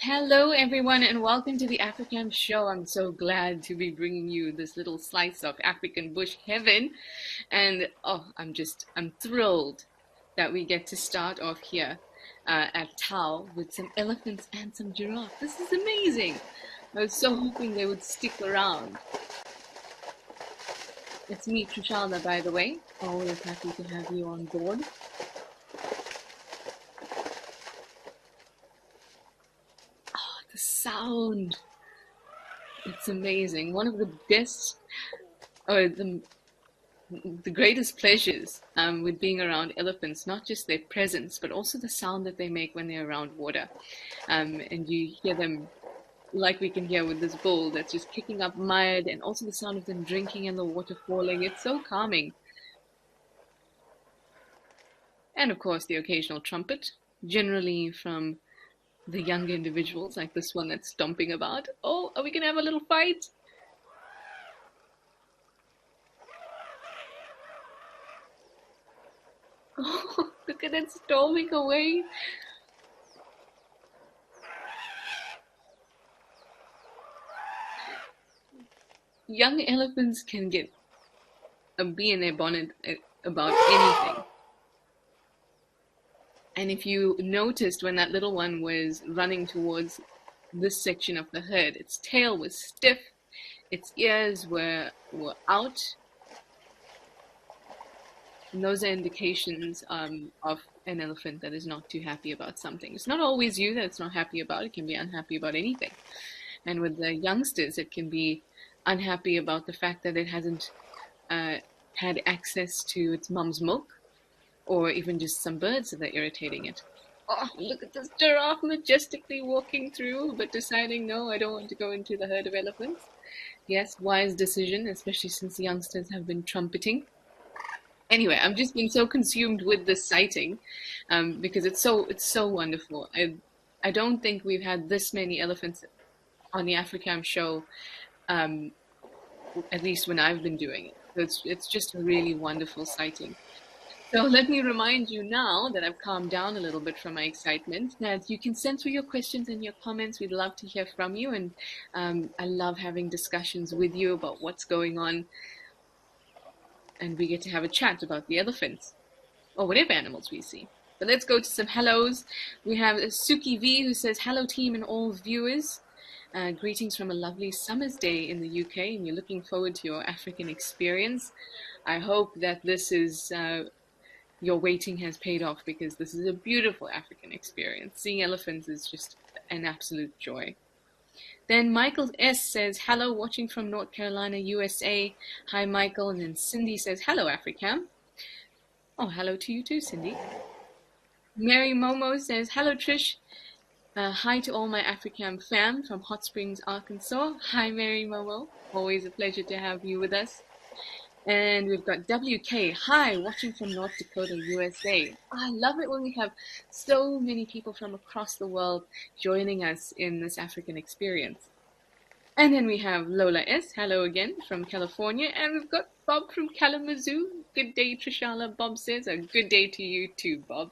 Hello, everyone, and welcome to the Africam Show. I'm so glad to be bringing you this little slice of African bush heaven. And I'm thrilled that we get to start off here at Tau with some elephants and some giraffes. This is amazing. I was so hoping they would stick around. It's me, Trishana, by the way. Always happy to have you on board. The sound. It's amazing. One of the best, or the greatest pleasures with being around elephants, not just their presence, but also the sound that they make when they're around water. And you hear them like we can hear with this bull that's just kicking up mud, and also the sound of them drinking and the water falling. It's so calming. And of course, the occasional trumpet, generally from the younger individuals, like this one that's stomping about. Oh, are we gonna have a little fight? Oh, look at it storming away. Young elephants can get a bee in their bonnet about anything. And if you noticed when that little one was running towards this section of the herd, its tail was stiff, its ears were out. And those are indications of an elephant that is not too happy about something. It's not always you that it's not happy about. It can be unhappy about anything. And with the youngsters, it can be unhappy about the fact that it hasn't had access to its mom's milk, or even just some birds that are irritating it. Oh, look at this giraffe majestically walking through, but deciding, no, I don't want to go into the herd of elephants. Yes, wise decision, especially since the youngsters have been trumpeting. Anyway, I'm just being so consumed with this sighting because it's so wonderful. I don't think we've had this many elephants on the Africam Show, at least when I've been doing it. So it's just a really wonderful sighting. So let me remind you now that I've calmed down a little bit from my excitement, that you can send through your questions and your comments. We'd love to hear from you, and I love having discussions with you about what's going on, and we get to have a chat about the elephants, or whatever animals we see. But let's go to some hellos. We have Suki V, who says, hello team and all viewers. Greetings from a lovely summer's day in the UK, and you're looking forward to your African experience. I hope that this is... your waiting has paid off, because this is a beautiful African experience. Seeing elephants is just an absolute joy. Then Michael S. says, hello, watching from North Carolina, USA. Hi, Michael. And then Cindy says, hello, Africam. Oh, hello to you too, Cindy. Mary Momo says, hello, Trish. Hi to all my Africam fam from Hot Springs, Arkansas. Hi, Mary Momo. Always a pleasure to have you with us. And we've got WK, hi, watching from North Dakota, USA. I love it when we have so many people from across the world joining us in this African experience. And then we have Lola S, hello again, from California. And we've got Bob from Kalamazoo. Good day, Trishala, Bob says. A good day to you too, Bob.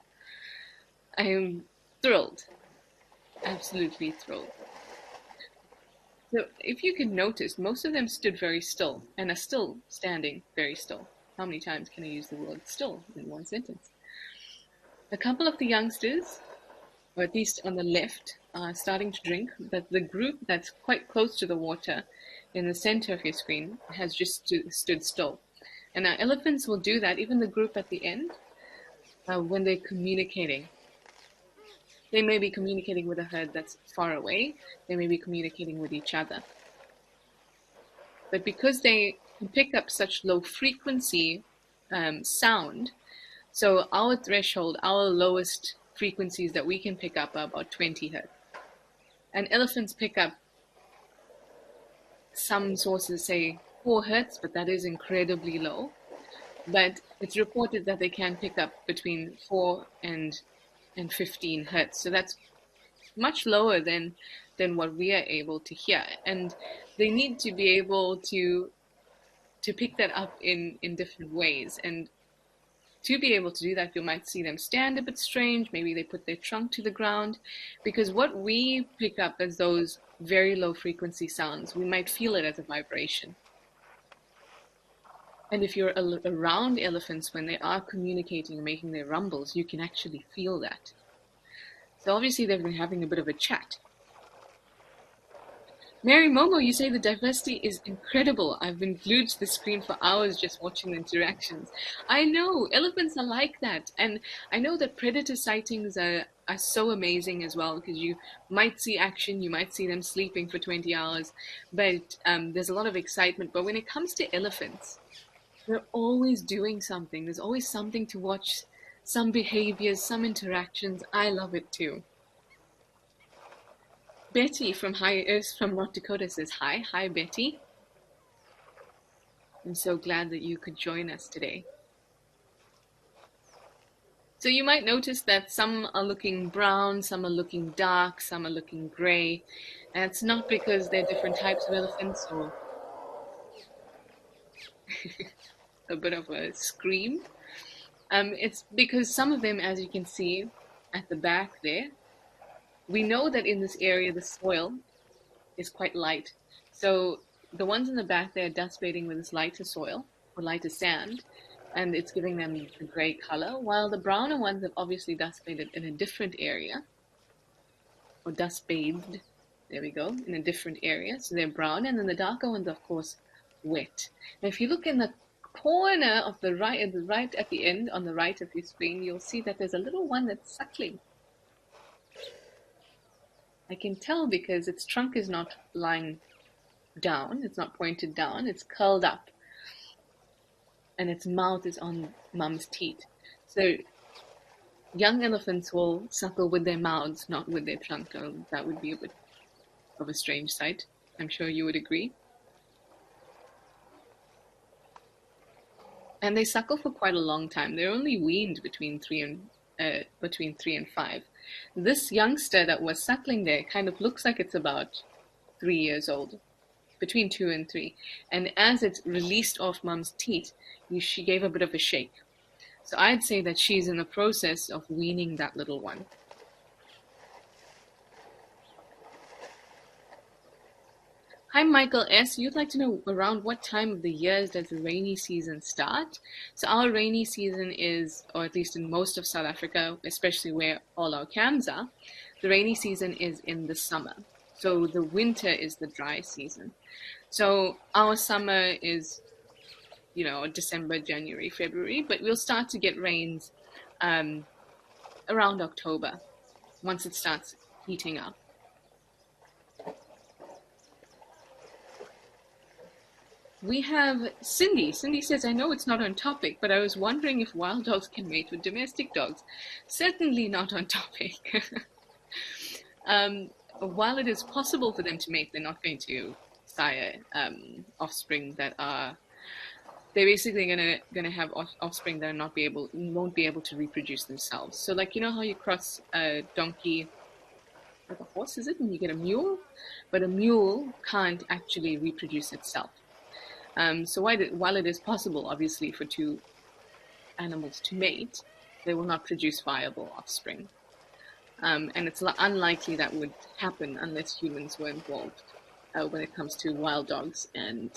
I am thrilled, absolutely thrilled. So if you can notice, most of them stood very still and are still standing very still. How many times can I use the word still in one sentence? A couple of the youngsters, or at least on the left, are starting to drink, but the group that's quite close to the water in the center of your screen has just stood still. And now elephants will do that, even the group at the end, when they're communicating. They may be communicating with a herd that's far away. They may be communicating with each other. But because they can pick up such low frequency sound, so our threshold, our lowest frequencies that we can pick up are about 20 hertz. And elephants pick up, some sources say 4 hertz, but that is incredibly low. But it's reported that they can pick up between 4 and 15 hertz. So that's much lower than what we are able to hear. And they need to be able to pick that up in different ways. And to be able to do that, you might see them stand a bit strange. Maybe they put their trunk to the ground, because what we pick up as those very low frequency sounds, we might feel it as a vibration. And if you're around elephants when they are communicating and making their rumbles, you can actually feel that. So obviously they've been having a bit of a chat. Mary Momo, you say the diversity is incredible. I've been glued to the screen for hours just watching the interactions. I know, elephants are like that. And I know that predator sightings are so amazing as well, because you might see action, you might see them sleeping for 20 hours, but there's a lot of excitement. But when it comes to elephants, they're always doing something. There's always something to watch, some behaviors, some interactions. I love it too. Betty from North Dakota says hi. Hi, Betty. I'm so glad that you could join us today. So you might notice that some are looking brown, some are looking dark, some are looking gray. And it's not because they're different types of elephants or a bit of a scream. It's because some of them, as you can see at the back there, we know that in this area the soil is quite light. So the ones in the back there are dust bathing with this lighter soil or lighter sand, and it's giving them the gray color, while the browner ones have obviously dust bathed in a different area, or dust bathed, there we go, in a different area. So they're brown, and then the darker ones, of course, wet. Now if you look in the corner of the right at the end on the right of your screen, you'll see that there's a little one that's suckling. I can tell because its trunk is not lying down, it's not pointed down, it's curled up, and its mouth is on mum's teat. So young elephants will suckle with their mouths, not with their trunk. That would be a bit of a strange sight. I'm sure you would agree. And they suckle for quite a long time. They're only weaned between 3 and 5. This youngster that was suckling there kind of looks like it's about 3 years old, between 2 and 3. And as it's released off mum's teat, she gave a bit of a shake. So I'd say that she's in the process of weaning that little one. Hi, Michael S. You'd like to know around what time of the year does the rainy season start? So our rainy season is, or at least in most of South Africa, especially where all our camps are, the rainy season is in the summer. So the winter is the dry season. So our summer is, December, January, February, but we'll start to get rains around October, once it starts heating up. We have Cindy. Cindy says, I know it's not on topic, but I was wondering if wild dogs can mate with domestic dogs. Certainly not on topic. While it is possible for them to mate, they're not going to sire offspring that are... They're basically gonna have offspring that won't be able to reproduce themselves. So, like, you know how you cross a donkey with a horse, is it, when you get a mule? But a mule can't actually reproduce itself. So while it is possible, obviously, for two animals to mate, they will not produce viable offspring. And it's unlikely that would happen unless humans were involved when it comes to wild dogs and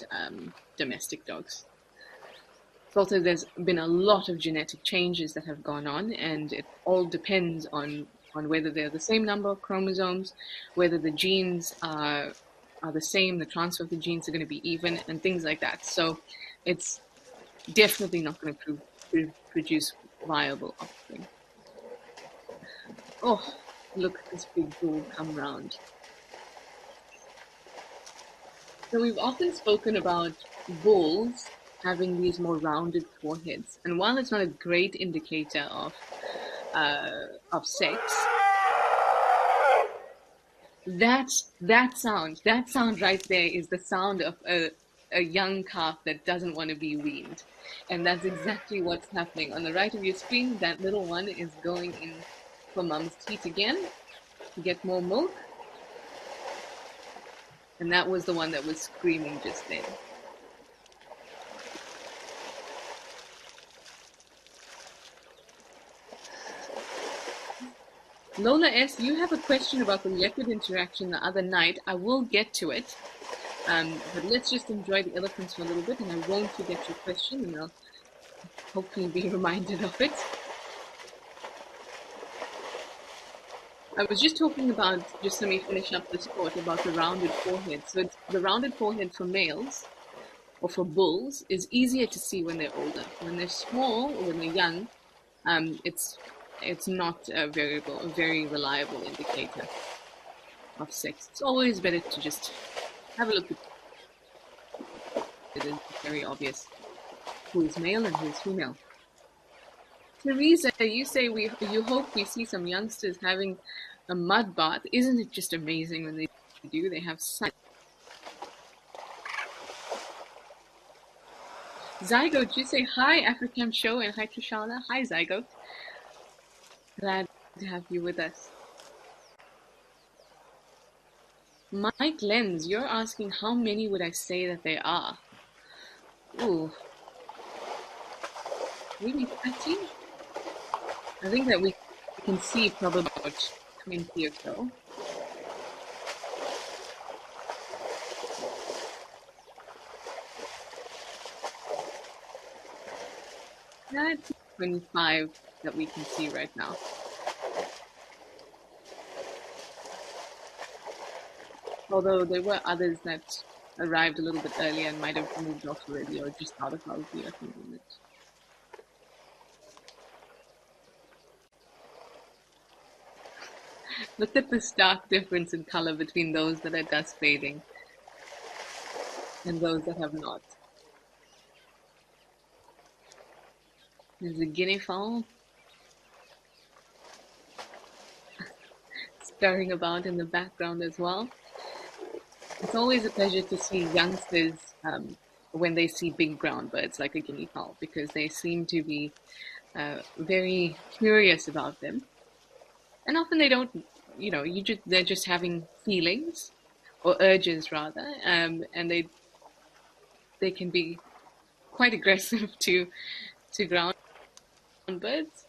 domestic dogs. Also, there's been a lot of genetic changes that have gone on, and it all depends on whether they're the same number of chromosomes, whether the genes are the same, the transfer of the genes are going to be even, and things like that. So it's definitely not going to produce viable offspring. Oh, look at this big bull come round. So we've often spoken about bulls having these more rounded foreheads, and while it's not a great indicator of sex, that sound right there is the sound of a young calf that doesn't want to be weaned. And that's exactly what's happening. On the right of your screen, that little one is going in for mom's teat again to get more milk. And that was the one that was screaming just then. Lola S., you have a question about the leopard interaction the other night. I will get to it. But let's just enjoy the elephants for a little bit, and I won't forget your question, and I'll hopefully be reminded of it. I was just talking about, just let me finish up this thought about the rounded forehead. So it's, the rounded forehead for males, or for bulls, is easier to see when they're older. When they're small or when they're young, it's not a very reliable indicator of sex. It's always better to just have a look at it. It's very obvious who is male and who is female. Teresa, you say you hope we see some youngsters having a mud bath. Isn't it just amazing when they do? They have sun. Zygote, you say hi, Africam Show, and hi, Trishana. Hi, Zygote. Glad to have you with us. Mike Lenz, you're asking how many would I say that there are? Ooh. Maybe 30? I think that we can see probably about 20 or so. That's 25 that we can see right now. Although there were others that arrived a little bit earlier and might have moved off already or just out of our view at the moment. Look at the stark difference in color between those that are dust fading and those that have not. There's a guinea fowl stirring about in the background as well. It's always a pleasure to see youngsters when they see big brown birds like a guinea fowl, because they seem to be very curious about them. And often they don't, they're just having feelings or urges rather, and they can be quite aggressive to ground birds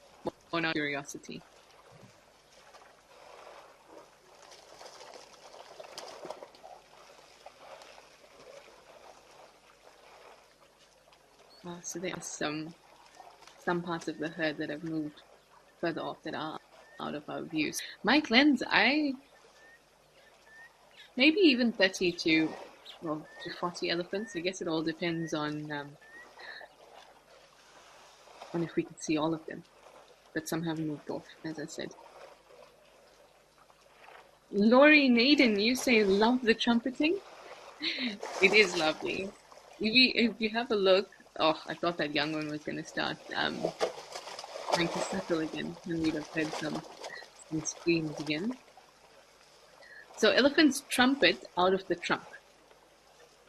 or not curiosity. So there are some parts of the herd that have moved further off that are out of our views. Mike Lenz, maybe even 30 to 40 elephants. I guess it all depends on if we could see all of them. But some have moved off, as I said. Laurie Naden, you say love the trumpeting? It is lovely. If you have a look, I thought that young one was going to start trying to suckle again, and we'd have heard some screams again. So elephants trumpet out of the trunk,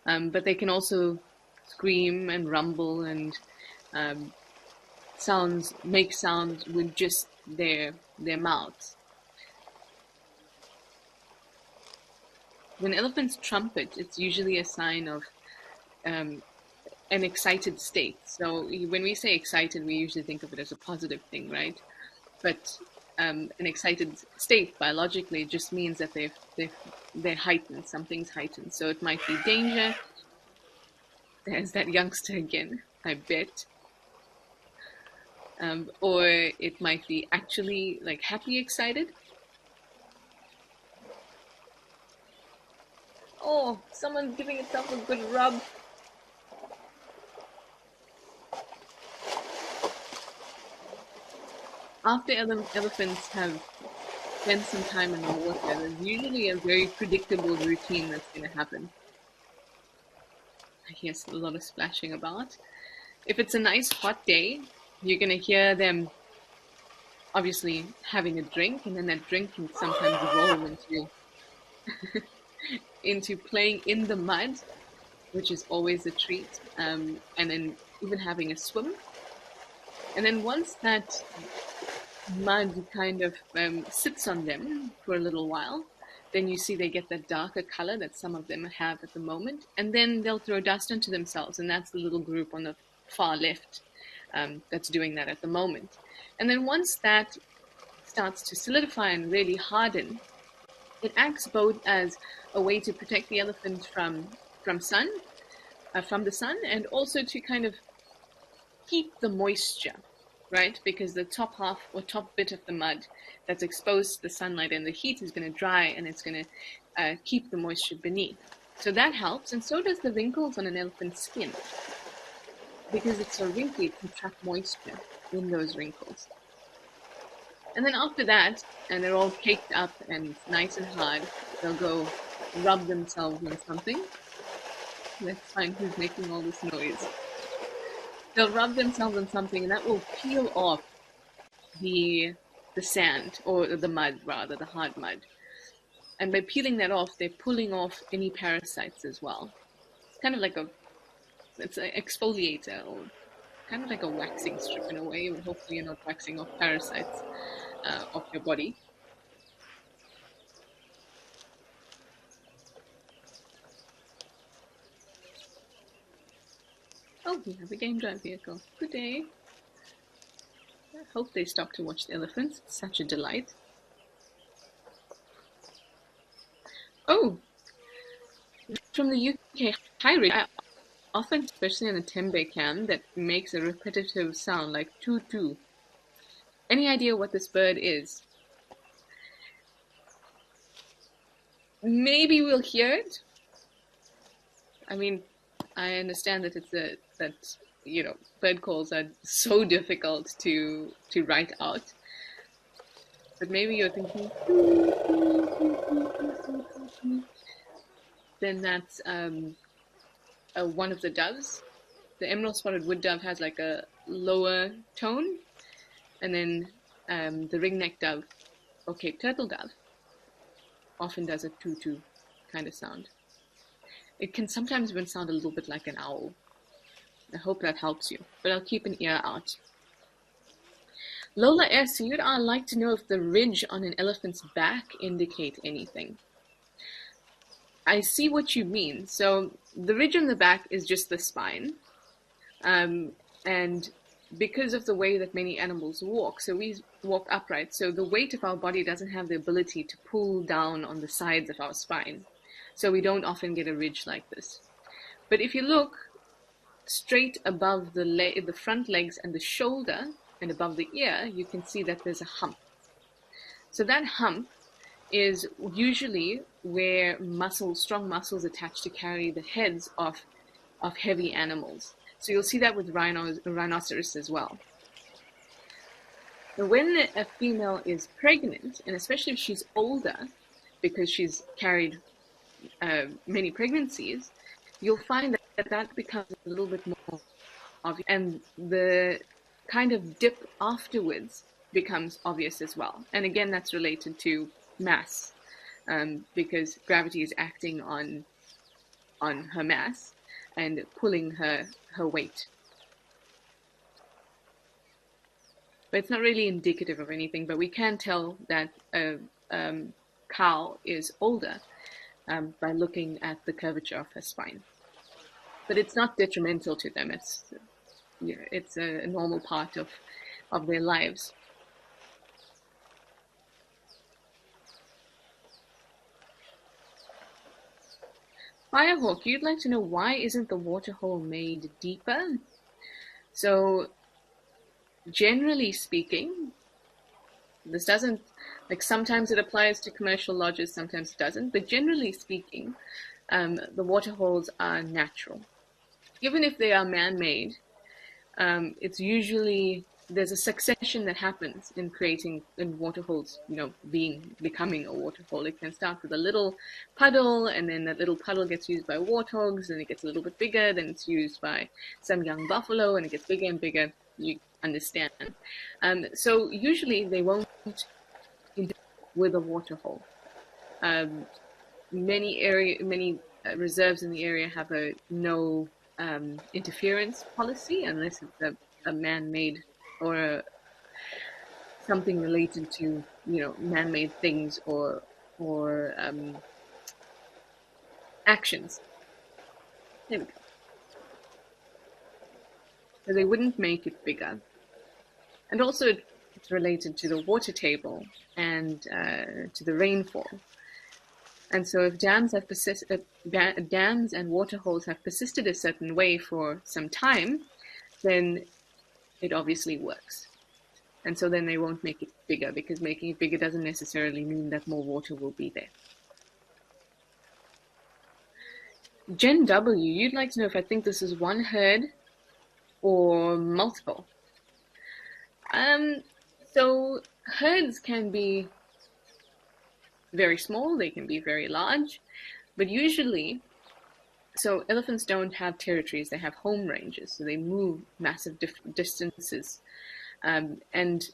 but they can also scream and rumble and make sounds with just their mouths. When elephants trumpet, it's usually a sign of an excited state. So when we say excited, we usually think of it as a positive thing, right? But an excited state biologically just means that they're heightened, something's heightened. So it might be danger. There's that youngster again, I bet. Or it might be actually like happy excited. Oh, someone's giving itself a good rub. After elephants have spent some time in the water, there's usually a very predictable routine that's going to happen. I hear a lot of splashing about. If it's a nice hot day, you're going to hear them obviously having a drink, and then that drink can sometimes evolve into playing in the mud, which is always a treat, and then even having a swim. And then once that mud kind of sits on them for a little while, then you see they get that darker color that some of them have at the moment, and then they'll throw dust onto themselves, and that's the little group on the far left that's doing that at the moment. And then once that starts to solidify and really harden, it acts both as a way to protect the elephant from the sun, and also to kind of keep the moisture, right? Because the top half or top bit of the mud that's exposed to the sunlight and the heat is going to dry, and it's going to keep the moisture beneath. So that helps, and so does the wrinkles on an elephant's skin. Because it's so wrinkly, it can trap moisture in those wrinkles. And then after that, and they're all caked up and nice and hard, they'll go rub themselves on something. Let's find who's making all this noise. They'll rub themselves on something, and that will peel off the sand, or the mud rather, the hard mud. And by peeling that off, they're pulling off any parasites as well. It's kind of like it's an exfoliator, or kind of like a waxing strip in a way, but hopefully you're not waxing off parasites off your body. Oh, we have a game drive vehicle. Good day. I hope they stop to watch the elephants. It's such a delight. Oh, from the UK. Hi, Rick. I often, especially on a tembe cam, that makes a repetitive sound like toot. Any idea what this bird is? Maybe we'll hear it. I mean, I understand that bird calls are so difficult to write out. But maybe you're thinking, then that's one of the doves. The emerald spotted wood dove has like a lower tone, and then the ring-necked dove or Cape turtle dove often does a toot kind of sound. It can sometimes even sound a little bit like an owl. I hope that helps you, but I'll keep an ear out. Lola S., you'd like to know if the ridge on an elephant's back indicate anything. I see what you mean. So the ridge on the back is just the spine. And because of the way that many animals walk, so we walk upright, so the weight of our body doesn't have the ability to pull down on the sides of our spine. So we don't often get a ridge like this. But if you look straight above the front legs and the shoulder and above the ear, you can see that there's a hump. So that hump is usually where strong muscles attach to carry the heads of heavy animals. So you'll see that with rhinoceros as well. Now, when a female is pregnant, and especially if she's older, because she's carried many pregnancies, you'll find that becomes a little bit more obvious, and the kind of dip afterwards becomes obvious as well. And again, that's related to mass, because gravity is acting on her mass and pulling her weight. But it's not really indicative of anything, but we can tell that a cow is older by looking at the curvature of her spine. But it's not detrimental to them. It's a normal part of their lives. Firehawk, you'd like to know why isn't the waterhole made deeper? So, generally speaking, this doesn't, like sometimes it applies to commercial lodges, sometimes it doesn't, but generally speaking, the waterholes are natural. Even if they are man-made, it's usually, there's a succession that happens in waterholes, becoming a waterhole. It can start with a little puddle, and then that little puddle gets used by warthogs, and it gets a little bit bigger, then it's used by some young buffalo, and it gets bigger and bigger. You understand. So usually they won't end with a waterhole. Many reserves in the area have a no interference policy unless it's a man-made or something related to man-made things or actions. There we go. So they wouldn't make it bigger. And also, it's related to the water table and to the rainfall. And so if dams and water holes have persisted a certain way for some time, then it obviously works. And so then they won't make it bigger, because making it bigger doesn't necessarily mean that more water will be there. Jen W, you'd like to know if I think this is one herd or multiple. So herds can be very small, they can be very large, but usually, so elephants don't have territories, they have home ranges, so they move massive distances. And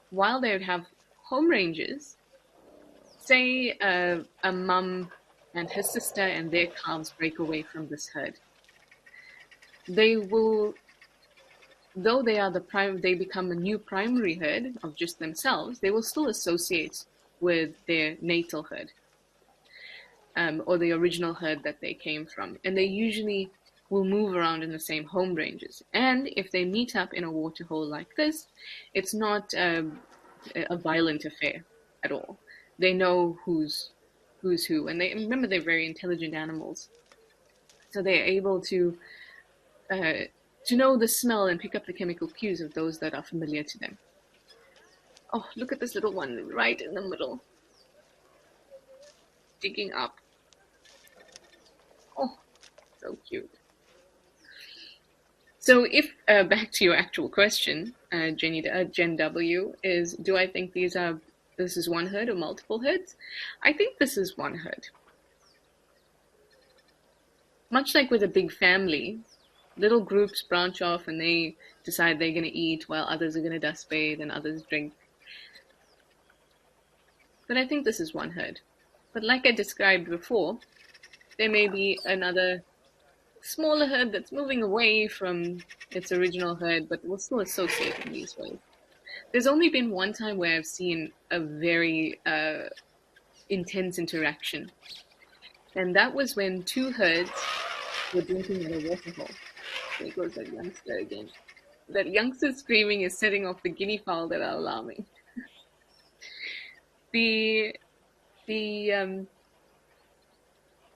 while they would have home ranges, say a mum and her sister and their calves break away from this herd, they will, though they are they become a new primary herd of just themselves, they will still associate with their natal herd, or the original herd that they came from. And they usually will move around in the same home ranges. And if they meet up in a waterhole like this, it's not a violent affair at all. They know who's who, and remember they're very intelligent animals, so they're able to know the smell and pick up the chemical cues of those that are familiar to them. Oh, look at this little one right in the middle, digging up. Oh, so cute. So if, back to your actual question, Jen W, is, do I think this is one herd or multiple herds? I think this is one herd. Much like with a big family, little groups branch off and they decide they're going to eat while others are going to dust bathe and others drink. But I think this is one herd. But like I described before, there may be another smaller herd that's moving away from its original herd, but will still associate in these ways. There's only been one time where I've seen a very intense interaction, and that was when two herds were drinking at a waterhole. There goes that youngster again. That youngster screaming is setting off the guinea fowl that are alarming.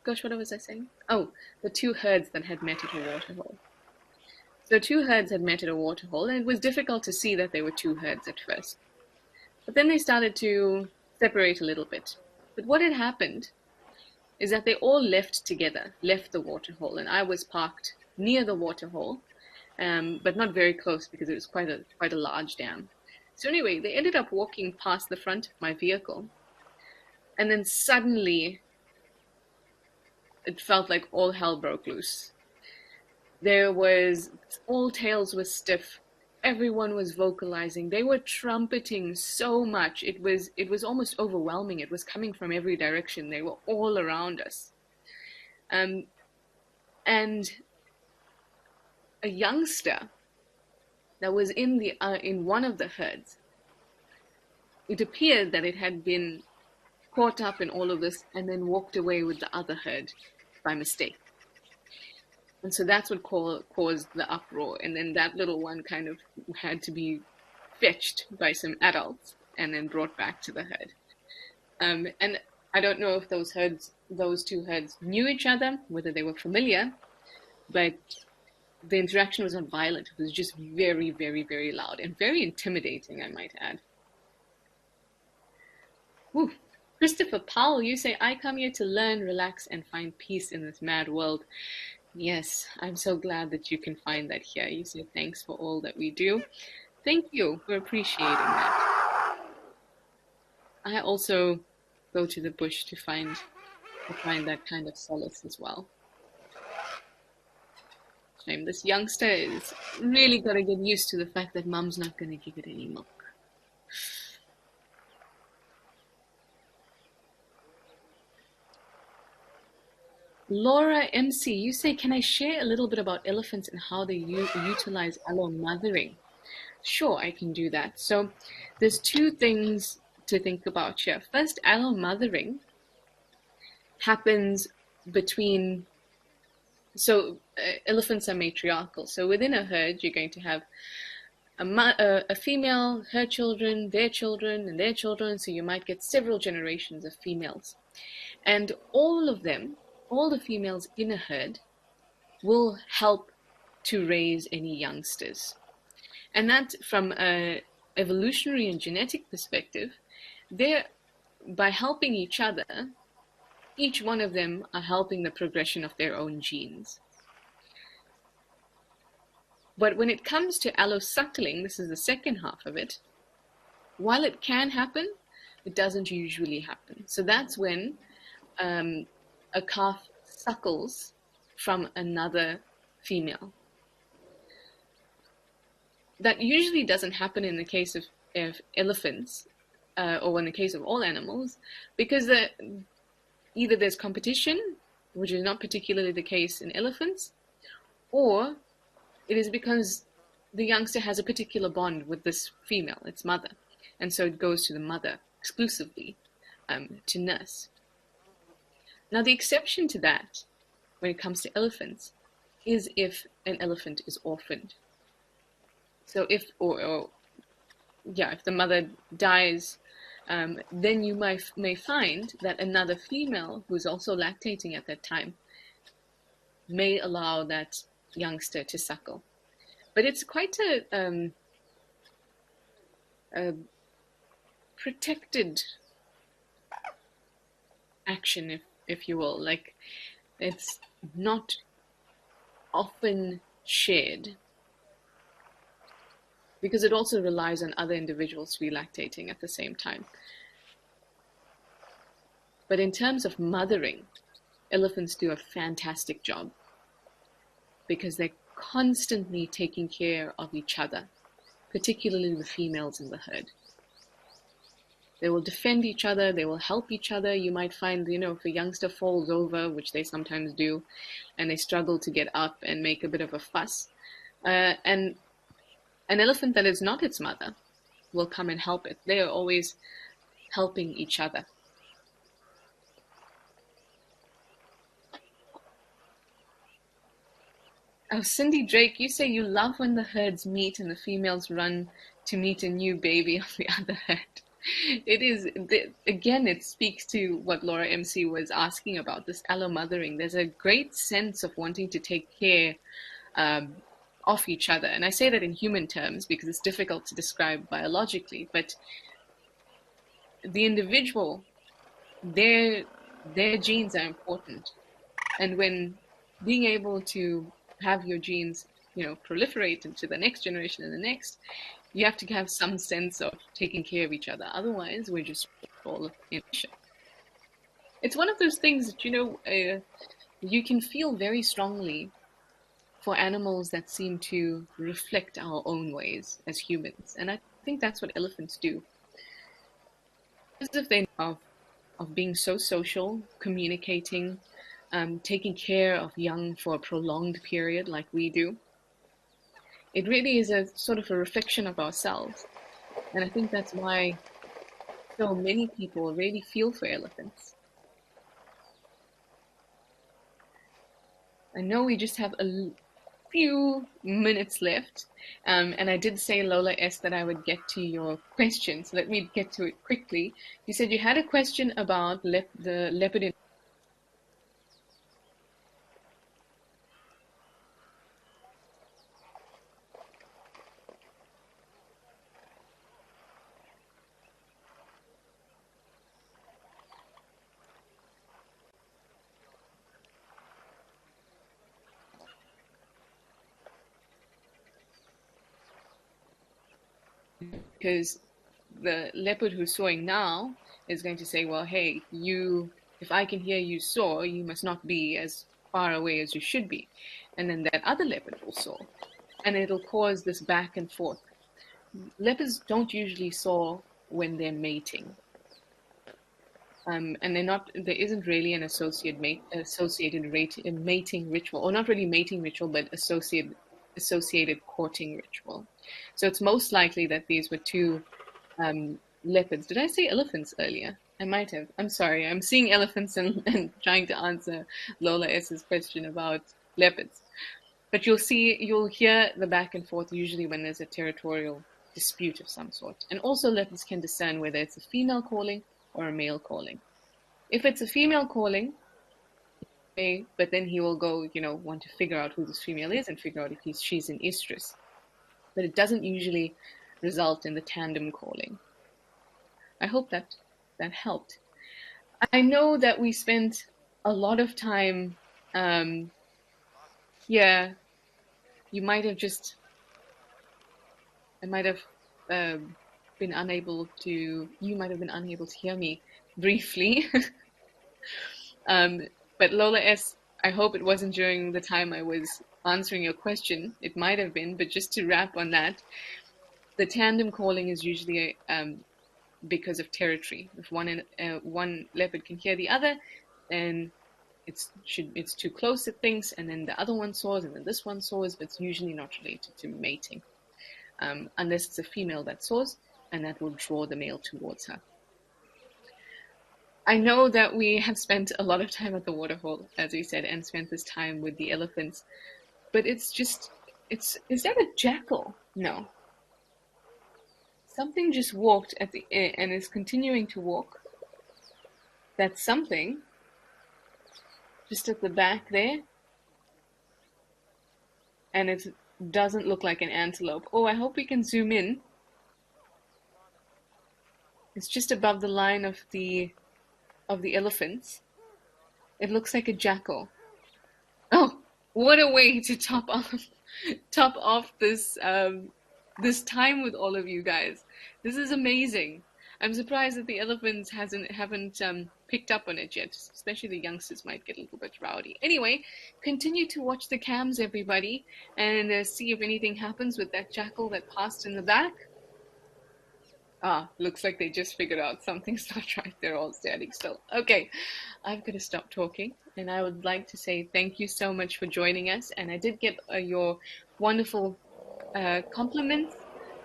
Gosh, what was I saying? Oh, the two herds that had met at a waterhole. So two herds had met at a waterhole, and it was difficult to see that they were two herds at first. But then they started to separate a little bit. But what had happened is that they all left together, left the waterhole, and I was parked near the waterhole, but not very close because it was quite a large dam. So anyway, they ended up walking past the front of my vehicle, and then suddenly it felt like all hell broke loose. All tails were stiff. Everyone was vocalizing. They were trumpeting so much. It was almost overwhelming. It was coming from every direction. They were all around us. And a youngster that was in one of the herds, it appeared that it had been caught up in all of this and then walked away with the other herd by mistake. And so that's what caused the uproar. And then that little one kind of had to be fetched by some adults and then brought back to the herd. And I don't know if those two herds knew each other, whether they were familiar, but the interaction was not violent. It was just very, very, very loud and very intimidating, I might add. Whew. Christopher Powell, you say, I come here to learn, relax, and find peace in this mad world. Yes, I'm so glad that you can find that here. You say thanks for all that we do. Thank you for appreciating that. I also go to the bush to find that kind of solace as well. Shame. This youngster is really got to get used to the fact that Mum's not going to give it any milk. Laura MC, you say, can I share a little bit about elephants and how they utilize allo-mothering? Sure, I can do that. So there's two things to think about here. First, allo-mothering happens between, elephants are matriarchal. So within a herd, you're going to have a female, her children, their children, and their children, so you might get several generations of females. And all of them, all the females in a herd, will help to raise any youngsters. And that, from an evolutionary and genetic perspective, they're, by helping each other, each one of them are helping the progression of their own genes. But when it comes to allosuckling, this is the second half of it, while it can happen, it doesn't usually happen. So that's when a calf suckles from another female. That usually doesn't happen in the case of elephants, or in the case of all animals, because either there's competition, which is not particularly the case in elephants, or it is because the youngster has a particular bond with this female, its mother, and so it goes to the mother exclusively to nurse. Now, the exception to that, when it comes to elephants, is if an elephant is orphaned. So if the mother dies, then you may find that another female who's also lactating at that time may allow that youngster to suckle. But it's quite a protected action, if you will. Like, it's not often shared, because it also relies on other individuals to be lactating at the same time. But in terms of mothering, elephants do a fantastic job, because they're constantly taking care of each other, particularly the females in the herd. They will defend each other, they will help each other. You might find, if a youngster falls over, which they sometimes do, and they struggle to get up and make a bit of a fuss, and an elephant that is not its mother will come and help it. They are always helping each other. Oh, Cindy Drake, you say you love when the herds meet and the females run to meet a new baby of the other herd. It is, again, it speaks to what Laura MC was asking about, this allomothering. There's a great sense of wanting to take care of each other. And I say that in human terms because it's difficult to describe biologically, but the individual, their genes are important. And when being able to have your genes, proliferate into the next generation and the next, you have to have some sense of taking care of each other. Otherwise, we're just all in. It's one of those things that, you can feel very strongly for animals that seem to reflect our own ways as humans. And I think that's what elephants do. As if they know of being so social, communicating, taking care of young for a prolonged period like we do. It really is a sort of a reflection of ourselves. And I think that's why so many people really feel for elephants. I know we just have a few minutes left, and I did say, Lola S., that I would get to your question, so let me get to it quickly. You said you had a question about the leopard in because the leopard who's sawing now is going to say, well, hey, if I can hear you saw, you must not be as far away as you should be. And then that other leopard will saw. And it'll cause this back and forth. Leopards don't usually saw when they're mating. And there isn't really an associated mating ritual, or not really mating ritual, but associated courting ritual. So it's most likely that these were two leopards. Did I say elephants earlier? I might have. I'm sorry. I'm seeing elephants and trying to answer Lola S.'s question about leopards. But you'll hear the back and forth usually when there's a territorial dispute of some sort. And also leopards can discern whether it's a female calling or a male calling. If it's a female calling, but then he will go, want to figure out who this female is and figure out if she's in estrus. But it doesn't usually result in the tandem calling. I hope that helped. I know that we spent a lot of time, yeah, you might have just, I might have been unable to, you might have been unable to hear me briefly. But Lola S., I hope it wasn't during the time I was answering your question. It might have been, but just to wrap on that, the tandem calling is usually because of territory. If one leopard can hear the other, then it's too close, it thinks, and then the other one soars, and then this one soars, but it's usually not related to mating, unless it's a female that soars, and that will draw the male towards her. I know that we have spent a lot of time at the waterfall, as we said, and spent this time with the elephants, but is that a jackal? No. Something just walked and is continuing to walk. That's something. Just at the back there. And it doesn't look like an antelope. Oh, I hope we can zoom in. It's just above the line of the elephants. It looks like a jackal. Oh, what a way to top off this this time with all of you guys. This is amazing. I'm surprised that the elephants haven't picked up on it yet. Especially the youngsters might get a little bit rowdy. Anyway, continue to watch the cams, everybody, and see if anything happens with that jackal that passed in the back. Looks like they just figured out something's not right. They're all standing still. Okay, I've got to stop talking. And I would like to say thank you so much for joining us. And I did get your wonderful compliments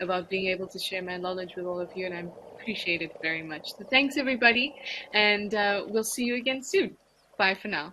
about being able to share my knowledge with all of you. And I appreciate it very much. So thanks, everybody. And we'll see you again soon. Bye for now.